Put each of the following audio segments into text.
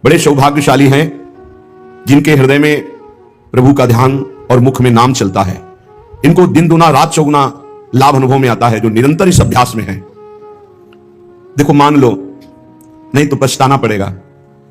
बड़े सौभाग्यशाली हैं जिनके हृदय में प्रभु का ध्यान और मुख में नाम चलता है। इनको दिन दुना रात चौगुना लाभ अनुभव में आता है, जो निरंतर इस अभ्यास में है। देखो, मान लो नहीं तो पछताना पड़ेगा।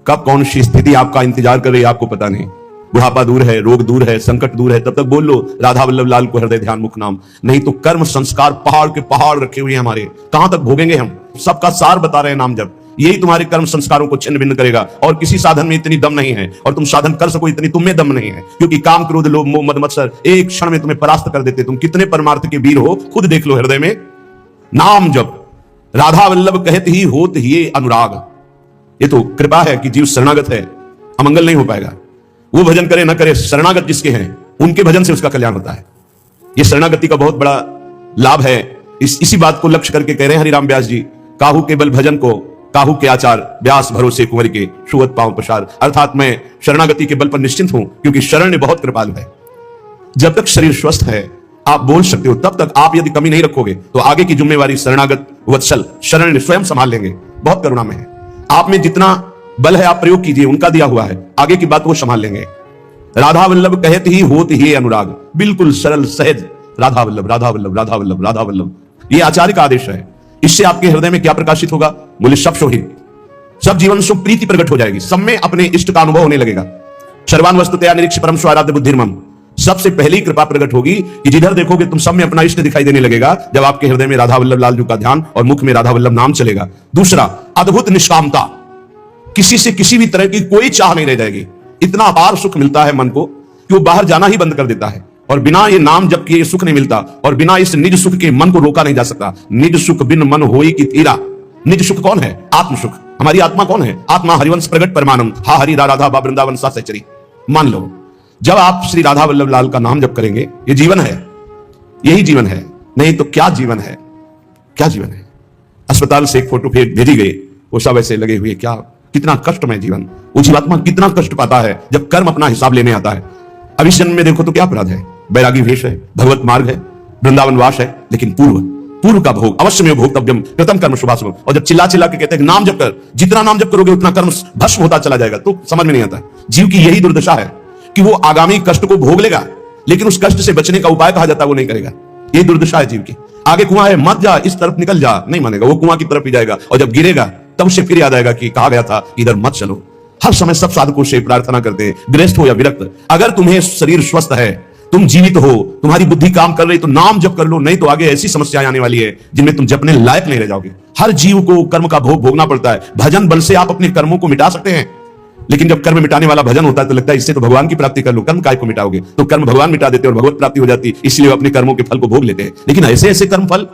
कब कौन सी स्थिति आपका इंतजार कर रही है आपको पता नहीं। बुढ़ापा दूर है, रोग दूर है, संकट दूर है, तब तक बोल लो राधा वल्लभ लाल को हृदय ध्यान मुख नाम। नहीं तो कर्म संस्कार पहाड़ के पहाड़ रखे हुए हैं हमारे, कहां तक भोगेंगे हम। सबका सार बता रहे हैं नाम जप, यही तुम्हारे कर्म संस्कारों को छिन्न भिन्न करेगा। और किसी साधन में इतनी दम नहीं है, और तुम साधन कर सको इतनी तुम में दम नहीं है, क्योंकि काम क्रोध लोभ मोह मद मत्सर एक क्षण में तुम्हें परास्त कर देते। तुम कितने परमार्थ के वीर हो, खुद देख लो हृदय में नाम जप। राधा वल्लभ कहत ही होत ही अनुराग। ये तो कृपा है कि जीव शरणागत है, अमंगल नहीं हो पाएगा। वो भजन करे न करे, शरणागत जिसके हैं उनके भजन से उसका कल्याण होता है। ये शरणागति का बहुत बड़ा लाभ है। इसी बात को लक्ष्य करके कह रहे हैं हरिराम व्यास जी, काहू के बल भजन को काहू के आचार, व्यास भरोसे कुंवर के सुवत पांव पसार। अर्थात मैं शरणागति के बल पर निश्चिंत हूं, क्योंकि शरण बहुत कृपालु है। जब तक शरीर स्वस्थ है, आप बोल सकते हो, तब तक आप यदि कमी नहीं रखोगे तो आगे की जिम्मेवारी शरणागत वत्सल शरण स्वयं संभाल लेंगे। बहुत करुणा में है। आप में जितना बल है आप प्रयोग कीजिए, उनका दिया हुआ है, आगे की बात वो संभाल लेंगे। राधा वल्लभ कहत ही होत ही अनुराग, बिल्कुल सरल सहज राधा वल्लभ राधा वल्लभ राधा वल्लभ राधा वल्लभ, ये आचार्य का आदेश है। इससे आपके हृदय में क्या प्रकाशित होगा? बोले सब शोहित, सब जीवन सुख प्रीति प्रकट हो जाएगी, सब में अपने इष्ट का अनुभव होने लगेगा। सर्वान वस्तुतया निरीक्ष परम स्वाराध्य बुद्धिर्मम, सबसे पहली कृपा प्रकट होगी कि जिधर देखोगे तुम सब में अपना इष्ट दिखाई देने लगेगा, जब आपके हृदय में राधा वल्लभ लाल जी का ध्यान और मुख में राधा वल्लभ नाम चलेगा। दूसरा, अद्भुत निष्कामता, किसी से किसी भी तरह की कोई चाह नहीं रह जाएगी। इतना अपार सुख मिलता है मन को कि वो बाहर जाना ही बंद कर देता है। और बिना ये नाम जप किए सुख नहीं मिलता, और बिना इस निज सुख के मन को रोका नहीं जा सकता। निज सुख बिन मन होई की थीरा। निज सुख कौन है? आत्म सुख। हमारी आत्मा कौन है? आत्मा हरिवंश प्रगट परमानंद, हा हरि राधा बा वृंदावन सा सचरी। मान लो जब आप श्री राधा वल्लभ लाल का नाम जप करेंगे, ये जीवन है, यही जीवन है। नहीं तो क्या जीवन है, क्या जीवन है। अस्पताल से एक फोटो भेजी गई, वो सब ऐसे लगे हुए, क्या कितना कष्टमय जीवन। वो जीवात्मा कितना कष्ट पाता है जब कर्म अपना हिसाब लेने आता है। अब इस जन्म में देखो तो क्या अपराध है? बैरागी वेश है, भगवत मार्ग है, वृंदावन वास है, लेकिन पूर्व का भोग अवश्य में भोक्तव्यम कृतम कर्म शुभाशुभ। और जब चिल्ला चिल्ला के कहते हैं नाम जप कर, जितना नाम जप करोगे उतना कर्म भस्म होता चला जाएगा, तो समझ में नहीं आता। जीव की यही दुर्दशा है कि वो आगामी कष्ट को भोग लेगा, लेकिन उस कष्ट से बचने का उपाय कहा जाता है वो नहीं करेगा। ये दुर्दशा है जीव की। आगे कुआं है, मत जा, इस तरफ निकल जा, नहीं मानेगा, वो कुआं की तरफ ही जाएगा। और जब गिरेगा तब उसे फिर याद आएगा कि कहा गया था इधर मत चलो। हर समय सब साधकों से प्रार्थना करते हैं, गृहस्थ हो या विरक्त, अगर तुम्हें शरीर स्वस्थ है, तुम जीवित हो, तुम्हारी बुद्धि काम कर रही, तो नाम जप कर लो। नहीं तो आगे ऐसी समस्याएं आने वाली है जिनमें तुम जपने लायक नहीं रह जाओगे। हर जीव को कर्म का भोग भोगना पड़ता है। भजन बल से आप अपने कर्मों को मिटा सकते हैं, लेकिन जब कर्म मिटाने वाला भजन होता है तो लगता है इससे तो भगवान की प्राप्ति कर लो, कर्म काय को मिटाओगे। तो कर्म भगवान मिटा देते और भगवत प्राप्ति हो जाती, इसलिए अपने कर्मों के फल को भोग लेते हैं। लेकिन ऐसे ऐसे कर्म फल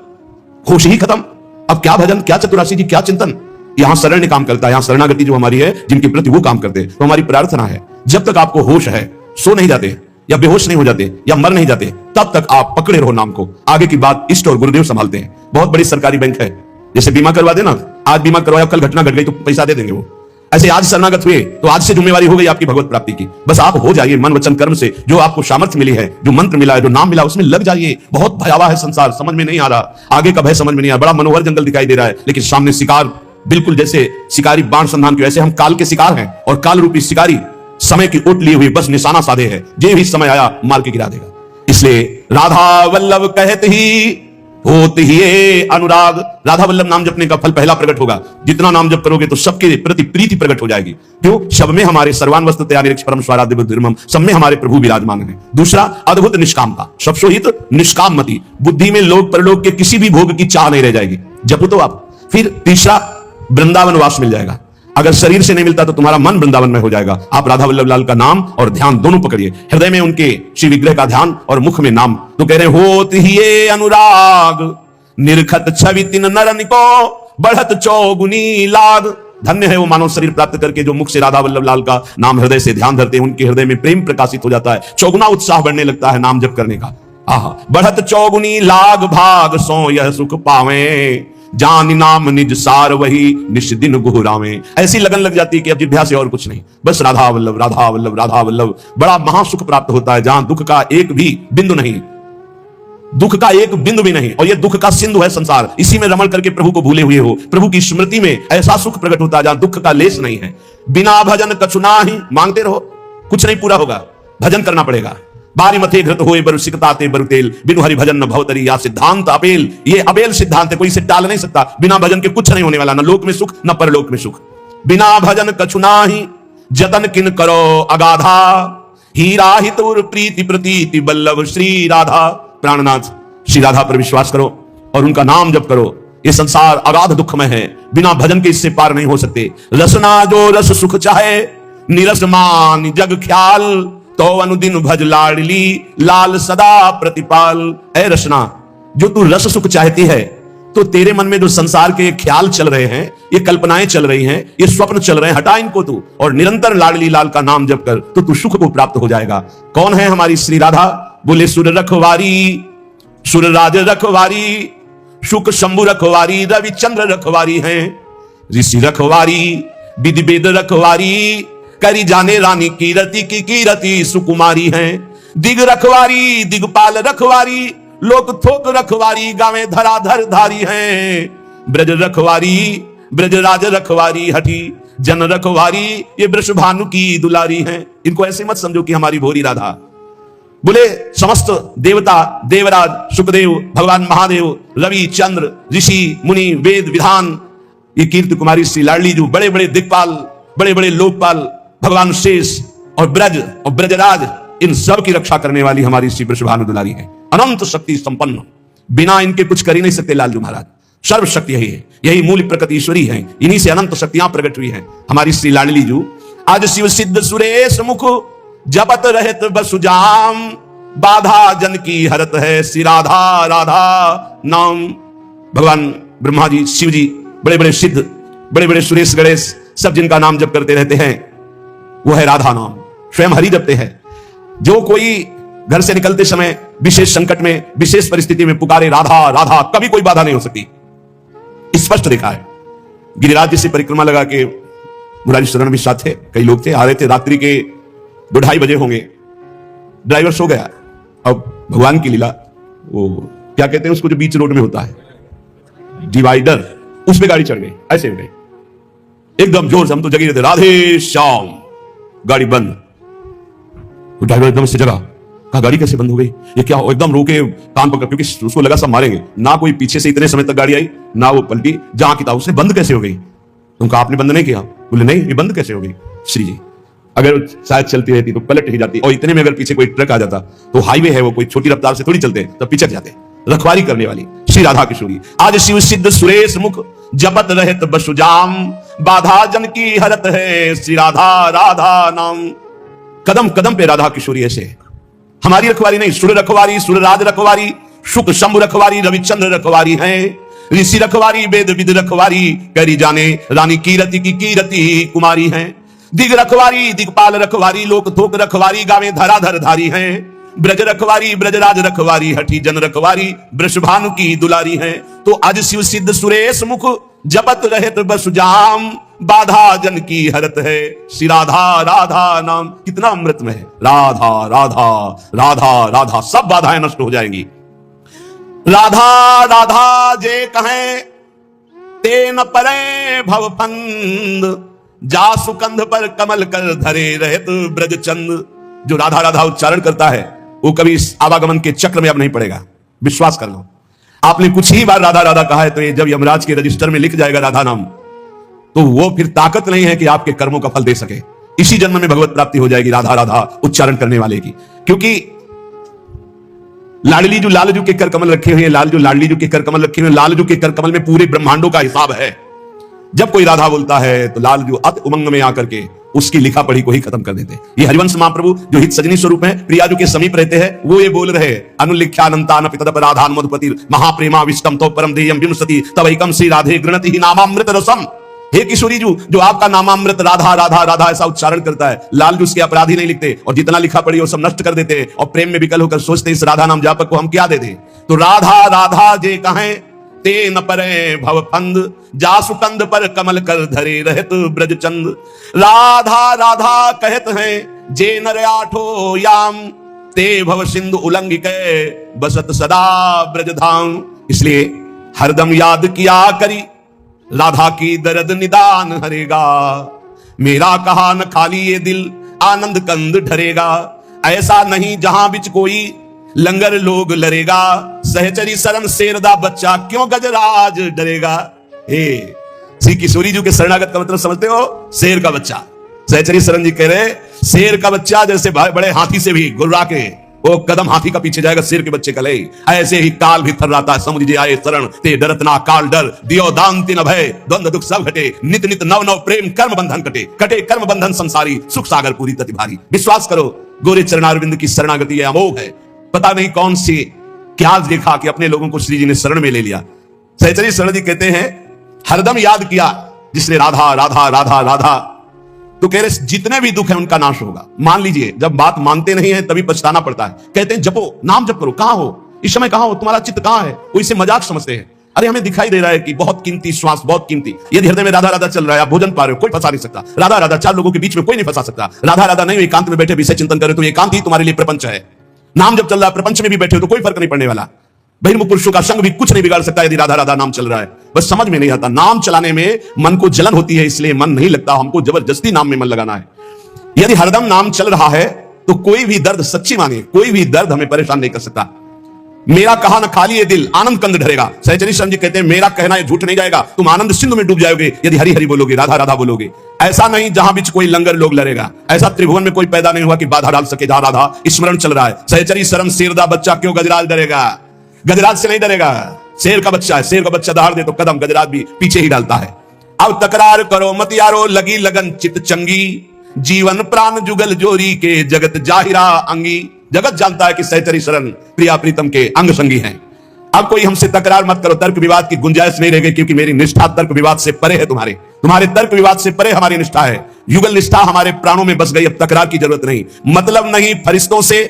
होश ही खत्म। अब क्या भजन, क्या चतुरासी जी, क्या चिंतन। यहां शरण काम करता है, यहां शरणागति जो हमारी है, जिनके प्रति वो काम करते हैं। तो हमारी प्रार्थना है, जब तक आपको होश है, सो नहीं जाते या बेहोश नहीं हो जाते या मर नहीं जाते, तब तक आप पकड़े रहो नाम को। आगे की बात इष्ट और गुरुदेव संभालते हैं। बहुत बड़ी सरकारी बैंक है, जैसे बीमा करवा देना, आज बीमा करवाया, कल घटना घट गई तो पैसा दे देंगे वो। ऐसे आज शरणागत हुए तो आज से जिम्मेवारी हो गई आपकी भगवत प्राप्ति की। बस आप हो जाइए मन वचन कर्म से, जो आपको सामर्थ्य मिली है, जो मंत्र मिला है, जो नाम मिला, उसमें लग जाइए। बहुत भयावह है संसार, समझ में नहीं आ रहा, आगे का भय समझ में नहीं आ रहा। बड़ा मनोहर जंगल दिखाई दे रहा है, लेकिन सामने शिकार, बिल्कुल जैसे शिकारी बाण संधान के, वैसे हम काल के शिकार हैं। और काल रूपी शिकारी समय की ओट लिए हुए बस निशाना साधे है, जे भी समय आया मार के गिरा देगा। इसलिए राधा वल्लभ कहत ही होत ही अनुराग। राधा वल्लभ नाम जपने का फल पहला प्रकट होगा। जितना नाम जप करोगे तो सबके प्रति प्रीति प्रकट हो जाएगी। क्यों? सब में हमारे सर्वान वस्तुतया निरीक्ष परम स्वाराध्य बुद्धिर्मम, सब में हमारे प्रभु विराजमान है। दूसरा, अद्भुत निष्कामता, सब शोहित निष्काम मति, बुद्धि में लोक परलोक के किसी भी भोग की चाह नहीं रह जाएगी, जपो तो आप। फिर तीसरा, वृंदावन वास मिल जाएगा। अगर शरीर से नहीं मिलता तो तुम्हारा मन वृंदावन में हो जाएगा। आप राधा वल्लभ लाल का नाम और ध्यान दोनों पकड़िए, हृदय में उनके श्री विग्रह का ध्यान और मुख में नाम। तो कह रहे होत ही अनुराग, निरखत छवि तिन नरन को, बढ़त चौगुनी लाग। धन्य है वो मानव शरीर प्राप्त करके जो मुख से राधा वल्लभ लाल का नाम हृदय से ध्यान धरते हैं। उनके हृदय में प्रेम प्रकाशित हो जाता है, चौगुना उत्साह बढ़ने लगता है नाम जप करने का। आहा, बढ़त चौगुनी लाग भाग सो यह सुख पावे, जान नाम निज सार वही निश दिन गुहरावे। ऐसी लगन लग जाती है कि अब जिभ्या से और कुछ नहीं, बस राधा वल्लभ राधा वल्लभ राधा वल्लभ। बड़ा महासुख प्राप्त होता है, जहां दुख का एक भी बिंदु नहीं, दुख का एक बिंदु भी नहीं, और ये दुख का सिंधु है संसार। इसी में रमण करके प्रभु को भूले हुए हो। प्रभु की स्मृति में ऐसा सुख प्रकट होता है जहां दुख का लेस नहीं है। बिना भजन कछु नाही, मांगते रहो, कुछ नहीं पूरा होगा, भजन करना पड़ेगा। बारी मथे घृत होए बरु सिकताते बरु तेल, बिनु हरि भजन न भवतरी, या सिद्धांत अपेल। ये अपेल सिद्धांत है, कोई इसे टाल नहीं सकता। बिना भजन के कुछ नहीं होने वाला, न लोक में सुख न परलोक में सुख। बिना भजन कछु नाही, जतन किन करो अगाधा, हीरा हितुर प्रीति प्रतीति बल्लभ श्री राधा। प्राणनाथ श्री राधा पर विश्वास करो और उनका नाम जप करो। ये संसार अगाध दुखमय है, बिना भजन के इससे पार नहीं हो सकते। रसना जो रस सुख चाहे, निरस मान जग ख्याल, तो अनुदिन भज लाडली लाल सदा प्रतिपाल। ऐ रसना, जो तू रस सुख चाहती है, तो तेरे मन में जो संसार के ख्याल चल रहे हैं, ये कल्पनाएं चल रही हैं, ये स्वप्न चल रहे हैं, हटा इनको तू और निरंतर लाडली लाल का नाम जप कर, तो तू सुख को प्राप्त हो जाएगा। कौन है हमारी श्री राधा? बोले सुर रखवारी, सुर राज रखवारी, शुक शंभु रखवारी, रविचंद्र रखवारी हैं। ऋषि रखवारी, विधि वेद रखवारी, करी जाने रानी कीरति की कीरति सुकुमारी हैं। दिग रखवारी, दिगपाल रखवारी, लोक थोक रखवारी, गावे धराधर धारी हैं। ब्रज रखवारी, ब्रजराज रखवारी, हठी जन रखवारी, ये वृषभानु की दुलारी हैं। इनको ऐसे मत समझो कि हमारी भोरी राधा। बोले समस्त देवता, देवराज, सुखदेव, भगवान महादेव, रवि चंद्र, ऋषि मुनि, वेद विधान, ये कीर्ति कुमारी श्री लाडली जो बड़े बड़े दिक्पाल, बड़े बड़े लोकपाल, भगवान शेष और ब्रज और ब्रजराज, इन सब की रक्षा करने वाली हमारी श्री वृषभानु दुलारी है। अनंत शक्ति संपन्न, बिना इनके कुछ कर ही नहीं सकते लालजू महाराज। सर्वशक्ति यही है, यही मूल प्रकृति ईश्वरी है, इन्हीं से अनंत शक्तियां प्रकट हुई हैं हमारी श्री लाडली जू। आज शिव सिद्ध सुरेश मुख, जपत रहत बसुजाम, बाधा जन की हरत है श्री राधा राधा नाम। भगवान ब्रह्मा जी, शिव जी, बड़े बड़े सिद्ध, बड़े बड़े सुरेश गणेश, सब जिनका नाम जप करते रहते हैं, वो है राधा नाम। स्वयं हरि जपते हैं। जो कोई घर से निकलते समय विशेष संकट में, विशेष परिस्थिति में पुकारे राधा राधा, कभी कोई बाधा नहीं हो सकती। स्पष्ट देखा है। गिरिराज जी से परिक्रमा लगा के मुरारी शरण भी साथ थे, कई लोग थे, आ रहे थे, रात्रि के 2-2:30 बजे होंगे। ड्राइवर सो गया। अब भगवान की लीला, वो क्या कहते हैं उसको जो बीच रोड में होता है, डिवाइडर, उस पे गाड़ी चढ़ गई। ऐसे हो गई एकदम जोर से, हम तो जगी रहते, राधे श्याम, गाड़ी बंद। तो ड्राइवर एकदम से जगा, कहा गाड़ी कैसे बंद हो गई, ये क्या हो? एकदम रोके, कान पकड़, क्योंकि उसको लगा सब मारेंगे। ना कोई पीछे से इतने समय तक गाड़ी आई, ना वो पलटी, जहां की था उसने बंद कैसे हो गई? तो कहा आपने बंद नहीं किया? बोले नहीं, ये बंद कैसे हो गई श्री जी? अगर शायद चलती रहती तो पलट ही जाती, और इतने में अगर पीछे कोई ट्रक आ जाता, तो हाईवे है वो, कोई छोटी रफ्तार से थोड़ी चलते, तब पिछड़ जाते। रखवारी करने वाली श्री राधा किशोरी। आज शिव सिद्ध सुरेश मुख, जपत रहत बसुजाम, बाधा जन की हरत है श्री राधा राधा नाम। कदम कदम पे राधा किशोरी ऐसे हमारी रखवारी नहीं, सुर रखवारी, सुरराज रखवारी, शुक शंभु रखवारी, रविचंद्र रखवारी हैं। ऋषि रखवारी, वेद विद रखवारी, करी जाने रानी कीरति की कीरति कुमारी हैं। दिग रखवारी, दिगपाल रखवारी, लोक थोक रखवारी, गावे धराधर धारी हैं। ब्रज रखवारी, ब्रजराज रखवारी, हठी जन रखवारी, वृषभानु की दुलारी हैं। तो आज शिव सिद्ध सुरेश मुख, जपत रहत बसुजाम, बाधा जन की हरत है श्री राधा राधा नाम। कितना अमृत में है, राधा राधा राधा राधा, सब बाधाएं नष्ट हो जाएंगी। राधा राधा जे कहें, ते न परे भवफंद, जा सुकंध पर कमल कर धरे रहत ब्रज चंद। जो राधा राधा उच्चारण करता है, वो कभी इस आवागमन के चक्र में अब नहीं पड़ेगा, विश्वास कर लो। आपने कुछ ही बार राधा राधा कहा है, तो ये जब यमराज के रजिस्टर में लिख जाएगा राधा नाम, तो वो फिर ताकत नहीं है कि आपके कर्मों का फल दे सके। इसी जन्म में भगवत प्राप्ति हो जाएगी राधा राधा उच्चारण करने वाले की। क्योंकि लाडली जो लालजू के कर कमल रखे हुए हैं, लालजू लाडली जो के कर कमल रखे हुए हैं, लालजू के कर कमल में पूरे ब्रह्मांडों का हिसाब है। जब कोई राधा बोलता है तो लालजू अत उमंग में आकर के उसकी लिखा पढ़ी को ही खत्म कर देते। ये हरिवंश महाप्रभु जो हित सजनी स्वरूप है, प्रियाजू के समीप रहते हैं, वो ये बोल रहे, अनुलिख्यानंतान पितदपराधान मधुपतिर महाप्रेमा विष्टम तो परम देयम विनुसति तवैकम श्री राधे गृणति ही नामामृत रसम। हे किशोरी जो आपका नामामृत राधा राधा राधा ऐसा उच्चारण करता है, लालजू उसके अपराधी नहीं लिखते, और जितना लिखा पढ़ी वो सब नष्ट कर देते, और प्रेम में विकल होकर सोचते इस राधा नाम जापक को हम क्या दे दें। तो राधा राधा जे कहें, ते न परे भवफंद, जासुकंद पर कमल कर धरे रहत ब्रजचंद। राधा राधा कहत हैं जे नर आठो याम, ते भव सिंधु उल्लंघिक बसत सदा ब्रजधाम। इसलिए हरदम याद किया करी राधा की दर्द निदान हरेगा। मेरा कहा न खाली ये दिल आनंद कंद ढरेगा। ऐसा नहीं जहां बिच कोई लंगर लोग लरेगा। सहचरी शरण शेरदा बच्चा क्यों गजराज डरेगा। श्री किशोरी जी के शरणागत का मतलब समझते हो? शेर का बच्चा। सहचरी शरण जी कह रहे शेर का बच्चा जैसे बड़े हाथी से भी गुर्रा के वो कदम हाथी का पीछे जाएगा, शेर के बच्चे का ले, ऐसे ही काल भी थर्राता है। समझ लीजिए आए शरण ते डरत ना काल डर, दियो दान तिन भय द्वंद्व दुख सब घटे। नित नित नव नव प्रेम कर्म बंधन कटे, कटे कर्म बंधन संसारी सुख सागर पूरी तति भारी। विश्वास करो गोरे चरणारविंद की शरणागति अमोघ है। पता नहीं कौन सी क्या देखा कि अपने लोगों को श्री जी ने शरण में ले लिया। सहचरी शरण जी कहते हैं हरदम याद किया जिसने राधा राधा राधा राधा, तो कह रहे जितने भी दुख है उनका नाश होगा। मान लीजिए जब बात मानते नहीं है तभी पछताना पड़ता है। कहते हैं जपो नाम जप करो, कहां हो इस समय, कहां हो, तुम्हारा चित्त कहां है। वो इसे मजाक समझते हैं। अरे हमें दिखाई दे रहा है कि बहुत कीमती श्वास, बहुत कीमती, यदि हृदय में राधा राधा चल रहा है, आप भोजन पा रहे हो, कोई फंसा नहीं सकता। राधा राधा चार लोगों के बीच में कोई नहीं फंसा सकता। राधा राधा नहीं, एकांत में बैठे विषय चिंतन करे तो एकांत ही तुम्हारे लिए प्रपंच है। नाम जब चल रहा है प्रपंच में भी बैठे हो तो कोई फर्क नहीं पड़ने वाला। बहिर्मुख पुरुषों का संग भी कुछ नहीं बिगाड़ सकता यदि राधा राधा नाम चल रहा है। बस समझ में नहीं आता, नाम चलाने में मन को जलन होती है, इसलिए मन नहीं लगता। हमको जबरदस्ती नाम में मन लगाना है। यदि हरदम नाम चल रहा है तो कोई भी दर्द, सच्ची मानिए कोई भी दर्द हमें परेशान नहीं कर सकता। मेरा कहा न खाली ये दिल आनंद कंद ढरेगा। सहचरी शरण जी कहते हैं मेरा कहना ये झूठ नहीं जाएगा, तुम आनंद सिंधु में डूब जाओगे यदि हरि हरि बोलोगे, राधा राधा बोलोगे। ऐसा नहीं जहां बीच कोई लंगर लोग लड़ेगा। ऐसा त्रिभुवन में कोई पैदा नहीं हुआ कि बाधा डाल सके जहां राधा स्मरण चल रहा है। सहचरी शरण शेरदा बच्चा क्यों गजराज डरेगा। गजराज से नहीं डरेगा, शेर का बच्चा है। शेर का बच्चा दहाड़ दे तो कदम गजराज भी पीछे ही डालता है। अब तकरार करो मत यारो, लगी लगन चित चंगी, जीवन प्राण जुगल जोरी के जगत जाहिरा अंगी। जगत जानता है कि सहचरी शरण प्रिया प्रीतम के अंग संगी हैं। अब कोई हमसे तकरार मत करो, तर्क विवाद की गुंजाइश नहीं रहेगी, क्योंकि मेरी निष्ठा तर्क विवाद से परे है। तुम्हारे तर्क विवाद से परे हमारी निष्ठा है। युगल निष्ठा हमारे प्राणों में बस गई, अब तकरार की जरूरत नहीं। मतलब नहीं फरिश्तों से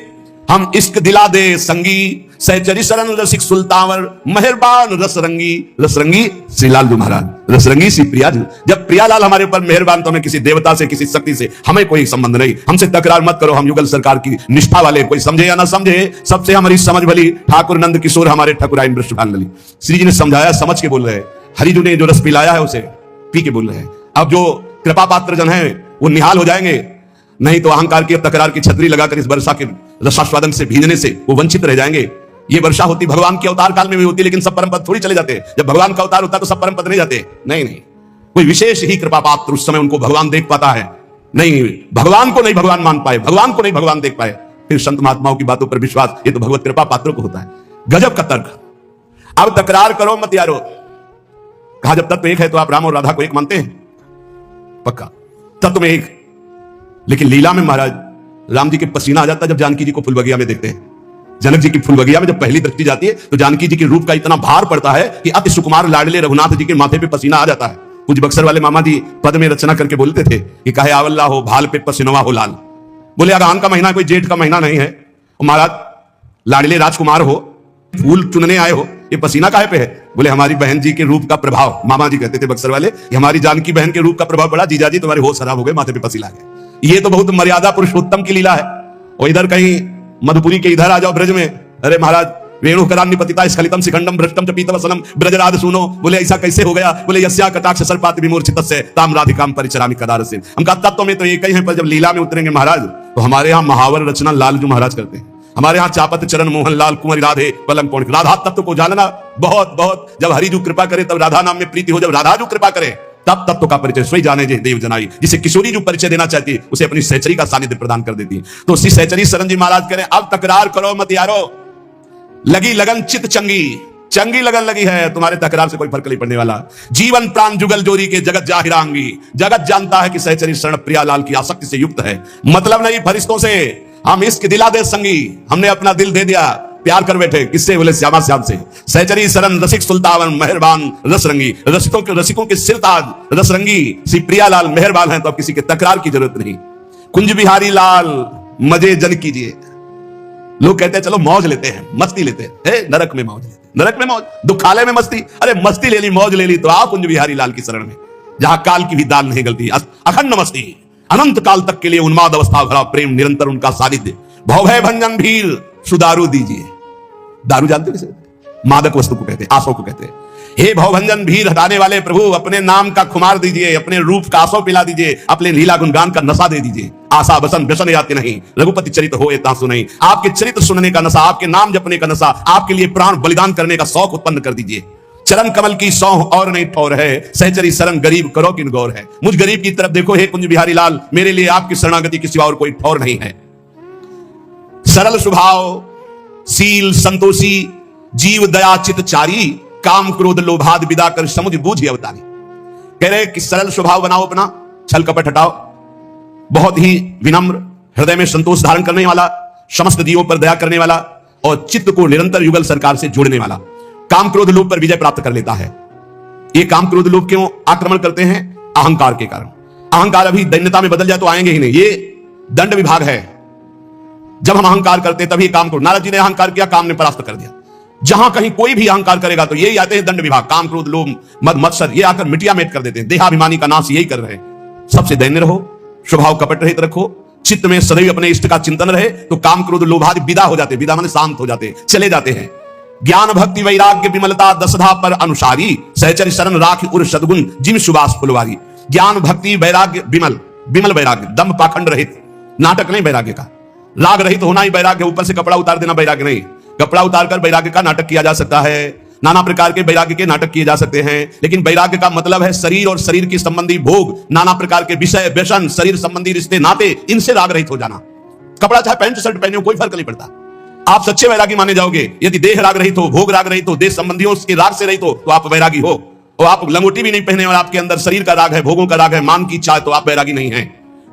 हम इश्क दिला दे संगी, सहचरी शरण रसिक सुल्तावर मेहरबान रसरंगी। रसरंगी श्री लालजू महाराज, रसरंगी श्री प्रिया जी। जब प्रियालाल हमारे ऊपर मेहरबान तो हमें किसी देवता से, किसी शक्ति से हमें कोई संबंध नहीं। हमसे तकरार मत करो, हम युगल सरकार की निष्ठा वाले, कोई समझे या ना समझे सबसे हमारी समझ भली। ठाकुर नंद किशोर हमारे ठकुराइन वृषभांगली। श्री जी ने समझाया, समझ के बोल रहे हैं। हरिजू ने जो रस पिलाया है उसे पी के बोल रहे हैं। अब जो कृपा पात्र जन है वो निहाल हो जाएंगे, नहीं तो अहंकार की तकरार की छतरी लगाकर इस वर्षा के रसास्वादन से भीजने से वो वंचित रह जाएंगे। ये वर्षा होती भगवान के अवतार काल में भी होती, लेकिन सब परम पद थोड़ी चले जाते। जब भगवान का अवतार होता है तो सब परम पद नहीं जाते। नहीं, कोई विशेष ही कृपा पात्र उस समय उनको भगवान देख पाता है। नहीं, भगवान को नहीं भगवान मान पाए, भगवान को नहीं भगवान देख पाए, फिर संत महात्माओं की बातों पर विश्वास, ये तो भगवत कृपा पात्रों को होता है। गजब का तर्क। अब तकरार करो मत यारो। कहा जब तत्व एक है तो आप राम और राधा को एक मानते हैं? पक्का तत्व में एक। लेकिन लीला में महाराज राम जी के पसीना आ जाता है जब जानकी जी को फुलबगिया में देखते हैं। जनक जी की फुलबगिया में जब पहली दृष्टि जाती है तो जानकी जी के रूप का इतना भार पड़ता है कि अति सुकुमार लाडले रघुनाथ जी के माथे पे पसीना आ जाता है। कुछ बक्सर वाले मामा जी पद में रचना करके बोलते थे कि कहे आवल्ला हो भाल पे पसीनवा हो लाल। बोले अगान का महीना कोई जेठ का महीना नहीं है, महाराज लाडले राजकुमार हो, फूल चुनने आए हो, ये पसीना काहे पे है? बोले हमारी बहन जी के रूप का प्रभाव। मामा जी कहते थे बक्सर वाले, हमारी जानकी बहन के रूप का प्रभाव पड़ा, जीजा जी तुम्हारे होश खराब हो गए, माथे पे पसीना आ गया। ये तो बहुत मर्यादा पुरुषोत्तम की लीला है। और इधर कहीं मधुपुरी के इधर आ जाओ ब्रज में, अरे महाराज वेणु करान्नि पतिता स्खलितम शिखंडम भ्रष्टम च पीतवसनम ब्रजराज सुनो। बोले ऐसा कैसे हो गया? बोले यस्या कटाक्ष सर्पात विमूर्छितस्य ताम राधिकाम परिचरामि कदारसिन। हम कहा तत्व में तो एक ही है, पर जब लीला में उतरेंगे महाराज तो हमारे यहाँ महावर रचना लालजू महाराज करते हैं। हमारे यहाँ चापत चरण मोहन लाल कुंवर राधे पलंग पौड़। राधा तत्व को जानना बहुत बहुत, जब हरि जो कृपा करे तब राधा नाम में प्रीति हो, जब राधा जो कृपा करे तब तत्व का परिचय स्वयं जाने जे देव जनाई। जिसे किशोरी जो परिचय देना चाहती है उसे अपनी सहचरी का सानिध्य प्रदान कर देती है। तो श्री सहचरी शरण जी महाराज करें अब तकरार करो मत यारो, लगी लगन चित चंगी। चंगी लगन लगी है, तुम्हारे तकरार से कोई फर्क नहीं पड़ने वाला। जीवन प्राण जुगल जोरी के जगत जाहिरा अंगी। जगत जानता है कि सहचरी शरण प्रियालाल की आसक्ति से युक्त है। मतलब नहीं फरिश्तों से हम इश्क दिला दे संगी, हमने अपना दिल दे दिया, प्यार कर बैठे। किससे? बोले श्यामा श्याम से। सहचरी शरण रसिक सुल्तावन मेहरबान रसरंगी। रसिकों के सिरताज रसरंगी श्री प्रियालाल मेहरबान हैं, तो अब किसी के तकरार की जरूरत नहीं। कुंज बिहारी लाल मजे जन कीजिए। लोग कहते हैं चलो मौज लेते हैं, मस्ती लेते हैं। नरक में मौज लेते हैं, नरक में मौज, दुखालय में मस्ती। अरे मस्ती ले ली, मौज ले ली तो आओ कुंज बिहारी लाल की शरण में, जहां काल की भी दाल नहीं गलती। अखंड मस्ती, अनंत काल तक के लिए उन्माद अवस्था भरा प्रेम, निरंतर उनका सानिध्य। भवभय भंजन भील सुदारू दीजिए। दारू जानते किसे? मादक वस्तु को कहते हैं, आसों को कहते हैं। हे भवभंजन भीर हटाने वाले प्रभु, अपने नाम का खुमार दीजिए, अपने रूप का आसो पिला दीजिए, अपने लीला गुणगान का नशा दे दीजिए। आशा बसन व्यसन याति नहीं, रघुपति चरित्र होए तासु नहीं। आपके चरित्र सुनने का नशा, आपके नाम जपने का नशा, आपके लिए प्राण बलिदान करने का शौक उत्पन्न कर दीजिए। चरण कमल की सौह और नहीं ठौर है, सहचरी शरण गरीब करो किन गौर है। मुझ गरीब की तरफ देखो हे कुंज बिहारी लाल, मेरे लिए आपकी शरणागति के सिवा और कोई ठौर नहीं है। सरल स्वभाव सील संतोषी, जीव दया चित चारी, काम क्रोध लोभाद विदा कर समुझ बूझ अवतारी। कह रहे कि सरल स्वभाव बनाओ अपना, छल कपट हटाओ, बहुत ही विनम्र, हृदय में संतोष धारण करने वाला, समस्त जीवों पर दया करने वाला और चित्त को निरंतर युगल सरकार से जोड़ने वाला। काम क्रोध लोभ पर विजय प्राप्त कर लेता है। ये काम क्रोध लोभ क्यों आक्रमण करते हैं? अहंकार के कारण। अहंकार अभी दैन्यता में बदल जाए तो आएंगे ही नहीं, ये दंड विभाग है। जब हम अहंकार करते तभी काम क्रोध, नारद जी ने अहंकार किया, काम ने परास्त कर दिया। जहां कहीं कोई भी अहंकार करेगा तो यही आते हैं दंड विभाग, काम क्रोध लोभ मद मत्सर, ये आकर मिटिया मेट कर देते हैं। देहाभिमानी का नाश यही कर रहे हैं। सबसे दैन्य रहो, स्वभाव कपट रहित रखो, चित्त में सदैव अपने इष्ट का चिंतन रहे, तो काम क्रोध लोभादि विदा हो जाते, विदा माने शांत हो जाते, चले जाते हैं। ज्ञान भक्ति वैराग्य विमलता दसधा पर अनुसारी, सहचर शरण राख उर सद्गुण जिम सुबास फुलवारी। ज्ञान भक्ति वैराग्य विमल, विमल वैराग्य, दम पाखंड रहित, नाटक नहीं वैराग्य का, राग रहित होना ही वैराग्य, ऊपर से कपड़ा उतार देना वैराग्य नहीं। कपड़ा उतारकर वैराग्य का नाटक किया जा सकता है, नाना प्रकार के वैराग्य के नाटक किए जा सकते हैं, लेकिन वैराग्य का मतलब है शरीर और शरीर की संबंधी भोग, नाना प्रकार के विषय व्यसन, शरीर संबंधी रिश्ते नाते, इनसे राग रहित हो जाना। कपड़ा चाहे पैंट शर्ट पहने हो, कोई फर्क नहीं पड़ता। आप सच्चे वैरागी माने जाओगे यदि देह राग रहित हो, भोग राग रहित हो, देश संबंधियों के राग से रहित हो, तो आप वैरागी हो। और आप लंगोटी भी नहीं पहने और आपके अंदर शरीर का राग है, भोगों का राग है, मान की इच्छा है, तो आप वैरागी नहीं है।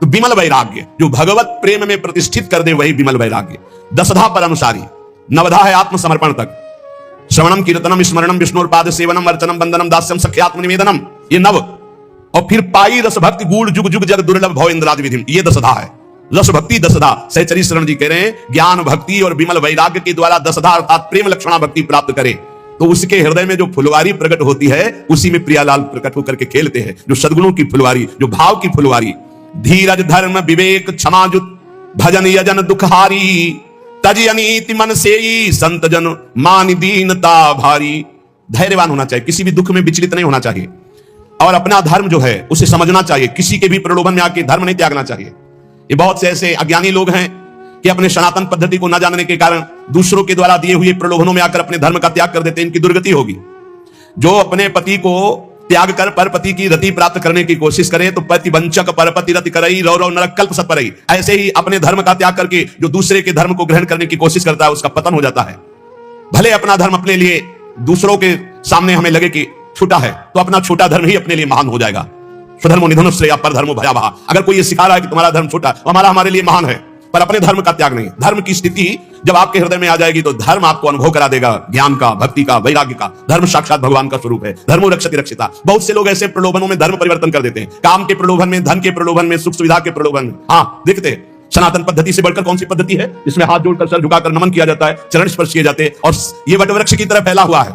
तो विमल वैराग्य जो भगवत प्रेम में प्रतिष्ठित कर दे, वही विमल वैराग्य। दसधा पर अनुसारी, नवधा है आत्मसमर्पण तक। श्रवणम कीर्तनम स्मरणम विष्णुर्पाद सेवनम अर्चनम वंदनम दास्यम सख्यात्म निवेदनम, ये नव। और फिर पाई रस भक्ति गूढ़ जुग जुग जग दुर्लभ भव इंद्रादि विधिम, ये दसधा है। रस भक्ति दसधा, सहचरी शरण जी कह रहे हैं ज्ञान भक्ति और विमल वैराग्य के द्वारा दसधा अर्थात प्रेम लक्षणा भक्ति प्राप्त करे, तो उसके हृदय में जो फुलवारी प्रकट होती है, उसी में प्रियालाल प्रकट होकर के खेलते हैं। जो सद्गुणों की फुलवारी, जो भाव की फुलवारी, धीरज धर्म विवेक क्षमाजुत भजन यजन दुखहारी, तज अनीति मन सेई संत जन मान दीनता भारी। धैर्यवान होना चाहिए, किसी भी दुख में विचलित नहीं होना चाहिए, और अपना धर्म जो है उसे समझना चाहिए। किसी के भी प्रलोभन में आके धर्म नहीं त्यागना चाहिए। ये बहुत से ऐसे अज्ञानी लोग हैं कि अपने सनातन पद्धति को न जानने के कारण दूसरों के द्वारा दिए हुए प्रलोभनों में आकर अपने धर्म का त्याग कर देते हैं। इनकी दुर्गति होगी। जो अपने पति को त्याग कर परपति की रति प्राप्त करने की कोशिश करे, तो पति वंचक परपति रति करई रौ रौ नरक कल्प सत परई। ऐसे ही अपने धर्म का त्याग करके जो दूसरे के धर्म को ग्रहण करने की कोशिश करता है, उसका पतन हो जाता है। भले अपना धर्म अपने लिए दूसरों के सामने हमें लगे कि छोटा है, तो अपना छोटा धर्म ही अपने लिए महान हो जाएगा। स्वधर्मो निधनो श्रेया परधर्मो भयावह। अगर कोई ये सिखा रहा है कि तुम्हारा धर्म छोटा, हमारे लिए महान है, पर अपने धर्म का त्याग नहीं। धर्म की स्थिति जब आपके हृदय में आ जाएगी, तो धर्म आपको अनुभव करा देगा ज्ञान का, भक्ति का, वैराग्य का। धर्म साक्षात भगवान का स्वरूप है। धर्मो रक्षति रक्षिता। बहुत से लोग ऐसे प्रलोभनों में धर्म परिवर्तन कर देते हैं, काम के प्रलोभन में, धन के प्रलोभन में, सुख सुविधा के प्रलोभन में। हाँ, देखते सनातन पद्धति से बढ़कर कौन सी पद्धति है जिसमें हाथ जोड़कर सर झुकाकर नमन किया जाता है, चरण स्पर्श किए जाते हैं, और ये वटवृक्ष की तरह फैला हुआ है।